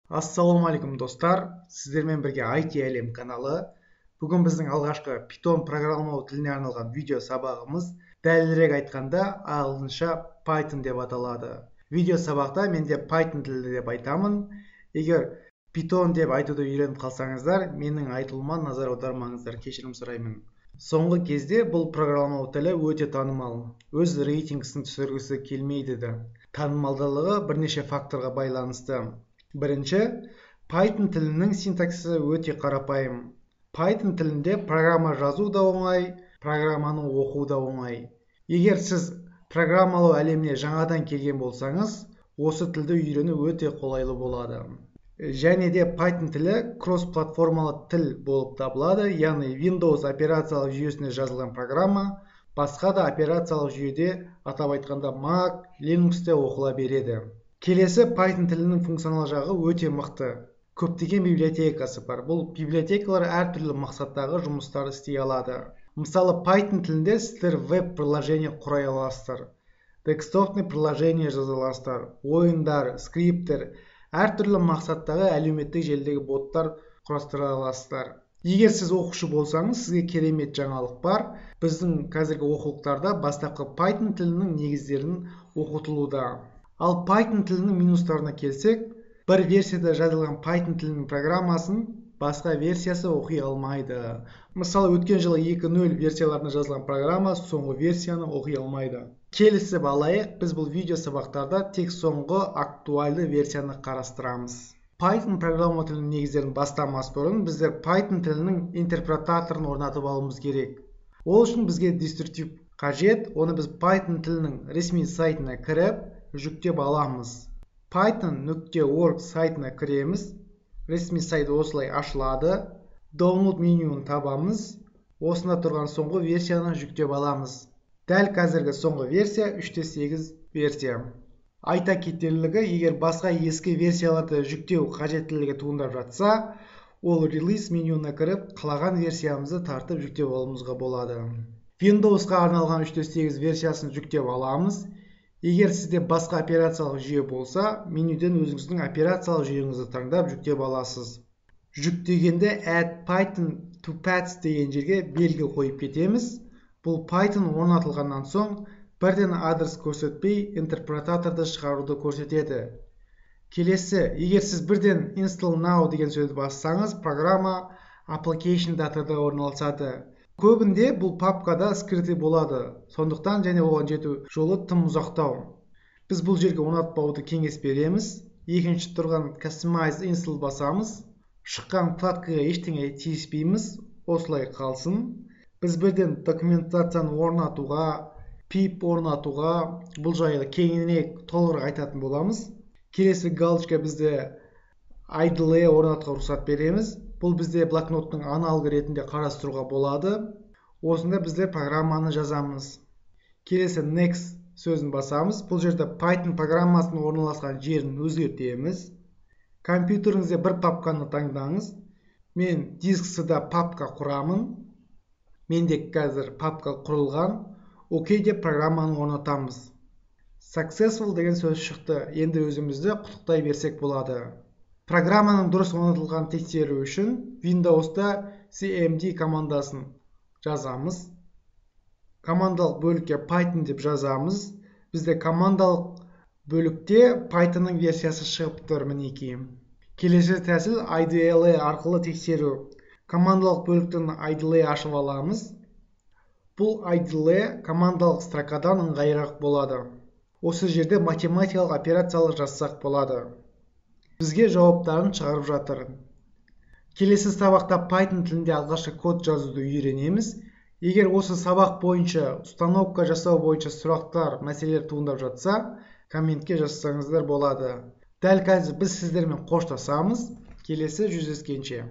Ассалаумағалейкум достар, сіздермен бірге IT әлем каналы. Бүгін біздің алғашқы Python программалау тіліне арналған видео сабағымыз, дәлірек айтқанда ағылшынша Python деп аталады. Видео сабақта мен де Python тілі деп айтамын. Егер Python деп айтуды үйреніп қалсаңыздар, менің айтылуыма назар аудармаңыздар, кешірім сұраймын. Соңғы кезде бұл программалау тілі өте танымал. Өз рейтингісін түсіргісі келмейді. Танымалдылығы бірнеше факторға байланысты. Бірінші, Python тілінің синтаксисі өте қарапайым. Python тілінде программа жазу да оңай, программаны оқу да оңай. Егер сіз программалау әлеміне жаңадан келген болсаңыз, осы тілді үйрену өте қолайлы болады. Және де Python тілі кросс-платформалы тіл болып табылады, яғни Windows операциялық жүйесіне жазылған программа басқа да операциялық жүйеде, атап айтқанда Mac, Linux-те оқыла береді. Келесі, Python тілінің функционал жағы өте мықты. Көптеген библиотекасы бар. Бұл библиотекалар әртүрлі мақсаттағы жұмыстарды істей алады. Мысалы, Python тілінде сіздер веб-приложение құрай аласыздар, десктопный приложение жаза аласыздар, ойындар, скриптер, әртүрлі мақсаттағы әлеуметтік желідегі боттар құрастыра аласыздар. Егер сіз оқушы болсаңыз, сізге керемет жаңалық бар. Біздің қазіргі оқулықтарда бастапқы Python тілінің негіздерін оқытылуда. Ал Python тілінің минустарына келсек, бір версияда жазылған Python тілінің программасын басқа версиясы оқи алмайды. Мысалы, өткен жылы 2.0 версияларына жазылған программа соңғы версияны оқи алмайды. Келісіп алайық, біз бұл видео сабақтарда тек соңғы актуальды версияны қарастырамыз. Python программа тілінің негіздерін бастамас бұрын біздер Python тілінің интерпретаторын орнатып алуымыз керек. Ол үшін бізге деструктив қажет, оны біз Python тілінің ресми сайтына кіріп, жүктеп аламыз. python.org сайтына кіреміз. Ресми сайты осылай ашылады. Download менюін табамыз. Осында тұрған соңғы версияны жүктеп аламыз. Дәл қазіргі соңғы версия 3.8 версия. Айта кетерлігі, егер басқа ескі версияларды жүктеу қажеттілігі туындап жатса, ол релиз менюіне кіріп, қалаған версиямызды тартып жүктеп алуымызға болады. Windows-қа арналған 3.8 версиясын жүктеп аламыз. Егер сізде басқа операциялық жүйе болса, менюден өзіңіздің операциялық жүйеңізді таңдап жүктеп аласыз. Жүктегенде Add Python to Paths деген жерге белгі қойып кетеміз. Бұл Python орнатылғаннан соң бірден адрес көрсетпей интерпретаторды шығаруды көрсетеді. Келесі, егер сіз бірден Install Now деген сөзді бассаңыз, программа Application Data'да орналасады. Көбінде бұл папкада скрытый болады, сондықтан және оған жету жолы тым ұзақтау. Біз бұл жерге орнатпауды кеңес береміз. Екінші тұрған Customize Install басамыз. Шыққан вкладкаға ештеңе тиіспейміз, осылай қалсын. Біз бірден документацияны орнатуға, pip орнатуға, бұл жайлы кеңірек толығырақ айтатын боламыз. Келесі галочка бізде idle орнатуға рұқсат береміз. Бұл бізде блокноттың аналогы ретінде қарастыруға болады. Осында бізде программаны жазамыз. Келесі next сөзін басамыз. Бұл жерде Python программасының орналасқан жерін өзгертеміз. Компьютеріңізде бір папканы таңдаңыз. Мен дискісіда папка құрамын. Менде қазір папка құрылған. OK деп программаны орнатамыз. Successful деген сөз шықты. Енді өзімізді құттықтай берсек болады. Программаның дұрыс орнатылған тексеру үшін Windows-та cmd командасын жазамыз. Командалық бөлікке Python деп жазамыз. Бізде командалық бөлікте Pythonның версиясы шығып тұр, мінекей. Келесі тәсіл IDLE арқылы тексеру. Командалық бөліктің IDLE ашып аламыз. Бұл IDLE командалық строкадан ыңғайырақ болады. Осы жерде математикалық операциялар жазсақ болады. Бізге жауаптарын шығарып жатыр. Келесі сабақта Python тілінде алғашқы код жазуды үйренеміз. Егер осы сабақ бойынша установка жасау бойынша сұрақтар, мәселелер туындап жатса, комментке жазсаңыздар болады. Дәл қазір біз сіздермен қоштасамыз. Келесі жүздескенше.